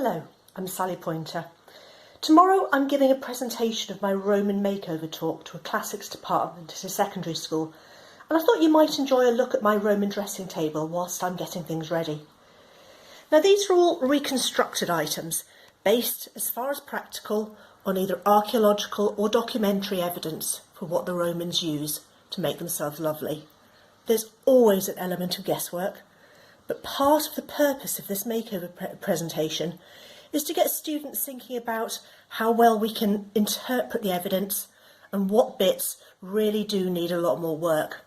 Hello, I'm Sally Pointer. Tomorrow I'm giving a presentation of my Roman makeover talk to a classics department at a secondary school, and I thought you might enjoy a look at my Roman dressing table whilst I'm getting things ready. Now these are all reconstructed items, based as far as practical on either archaeological or documentary evidence for what the Romans used to make themselves lovely. There's always an element of guesswork, but part of the purpose of this makeover presentation is to get students thinking about how well we can interpret the evidence and what bits really do need a lot more work.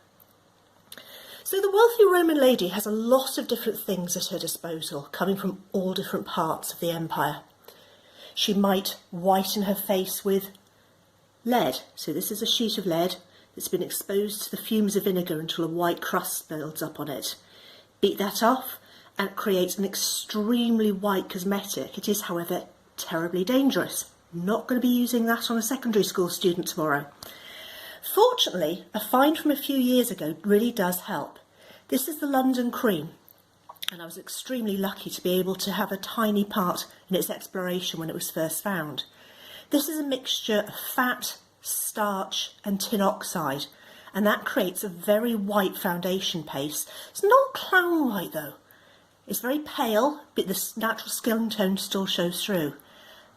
So the wealthy Roman lady has a lot of different things at her disposal, coming from all different parts of the empire. She might whiten her face with lead. So this is a sheet of lead that's been exposed to the fumes of vinegar until a white crust builds up on it. Beat that off and it creates an extremely white cosmetic. It is, however, terribly dangerous. Not going to be using that on a secondary school student tomorrow. Fortunately, a find from a few years ago really does help. This is the London cream, and I was extremely lucky to be able to have a tiny part in its exploration when it was first found. This is a mixture of fat, starch and tin oxide, and that creates a very white foundation paste. It's not clown white though. It's very pale, but the natural skin tone still shows through.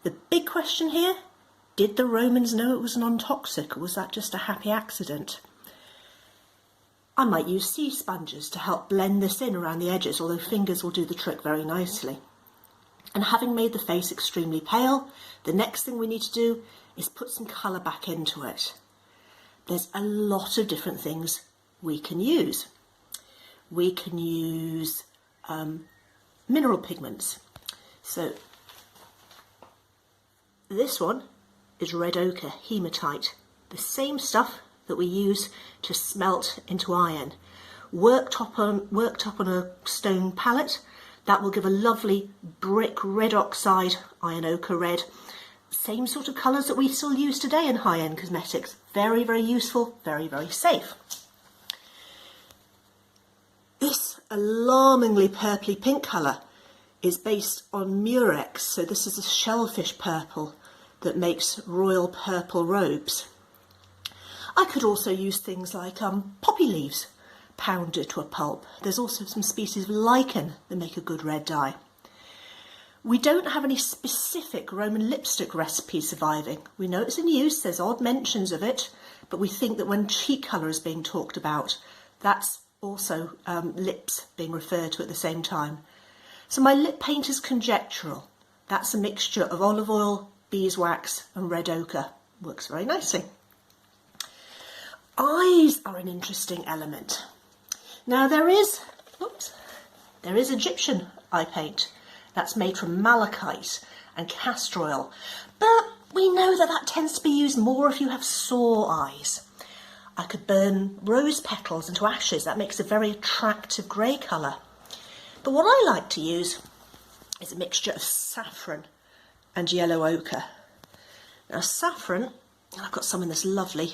The big question here, did the Romans know it was non-toxic, or was that just a happy accident? I might use sea sponges to help blend this in around the edges, although fingers will do the trick very nicely. And having made the face extremely pale, the next thing we need to do is put some colour back into it. There's a lot of different things we can use. We can use mineral pigments. So this one is red ochre, hematite, the same stuff that we use to smelt into iron. Worked up on a stone palette, that will give a lovely brick red oxide, iron ochre red. Same sort of colours that we still use today in high-end cosmetics. Very, very useful, very, very safe. This alarmingly purpley pink colour is based on murex, so this is a shellfish purple that makes royal purple robes. I could also use things like poppy leaves pounded to a pulp. There's also some species of lichen that make a good red dye. We don't have any specific Roman lipstick recipes surviving. We know it's in use, there's odd mentions of it, but we think that when cheek colour is being talked about, that's also lips being referred to at the same time. So my lip paint is conjectural. That's a mixture of olive oil, beeswax and red ochre. Works very nicely. Eyes are an interesting element. Now there is Egyptian eye paint. That's made from malachite and castor oil, but we know that that tends to be used more if you have sore eyes. I could burn rose petals into ashes. That makes a very attractive grey colour. But what I like to use is a mixture of saffron and yellow ochre. Now saffron, and I've got some in this lovely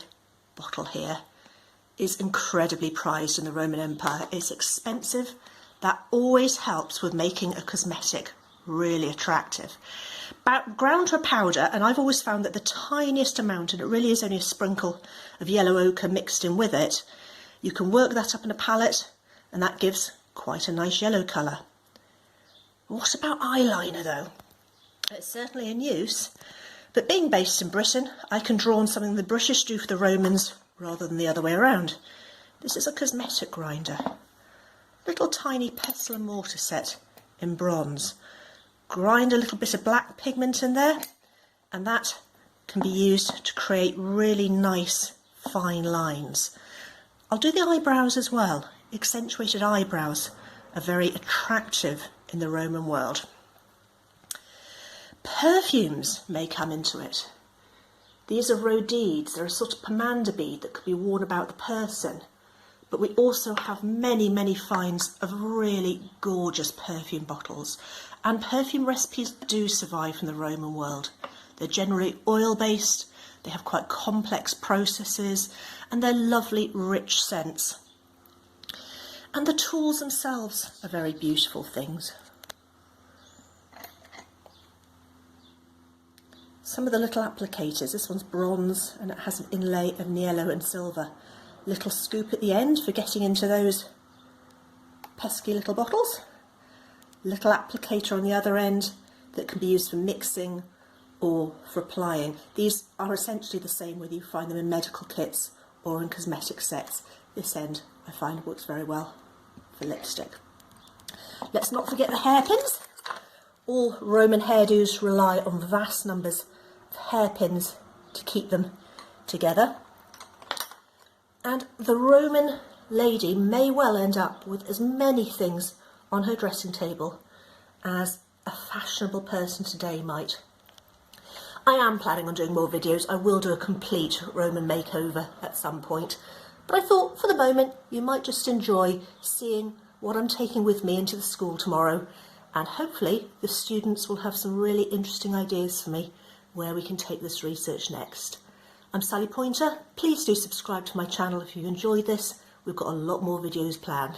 bottle here, is incredibly prized in the Roman Empire. It's expensive. That always helps with making a cosmetic really attractive. Ground to a powder, and I've always found that the tiniest amount, and it really is only a sprinkle of yellow ochre mixed in with it, you can work that up in a palette and that gives quite a nice yellow colour. What about eyeliner though? It's certainly in use, but being based in Britain, I can draw on something the British do for the Romans rather than the other way around. This is a cosmetic grinder. Little tiny pestle and mortar set in bronze. Grind a little bit of black pigment in there, and that can be used to create really nice fine lines. I'll do the eyebrows as well. Accentuated eyebrows are very attractive in the Roman world. Perfumes may come into it. These are rhodedes. They're a sort of pomander bead that could be worn about the person. But we also have many, many finds of really gorgeous perfume bottles. And perfume recipes do survive from the Roman world. They're generally oil-based, they have quite complex processes, and they're lovely, rich scents. And the tools themselves are very beautiful things. Some of the little applicators, this one's bronze and it has an inlay of yellow and silver. Little scoop at the end for getting into those pesky little bottles. Little applicator on the other end that can be used for mixing or for applying. These are essentially the same whether you find them in medical kits or in cosmetic sets. This end I find works very well for lipstick. Let's not forget the hairpins. All Roman hairdos rely on vast numbers of hairpins to keep them together. And the Roman lady may well end up with as many things on her dressing table as a fashionable person today might. I am planning on doing more videos. I will do a complete Roman makeover at some point. But I thought for the moment you might just enjoy seeing what I'm taking with me into the school tomorrow, and hopefully the students will have some really interesting ideas for me where we can take this research next. I'm Sally Pointer. Please do subscribe to my channel if you enjoyed this. We've got a lot more videos planned.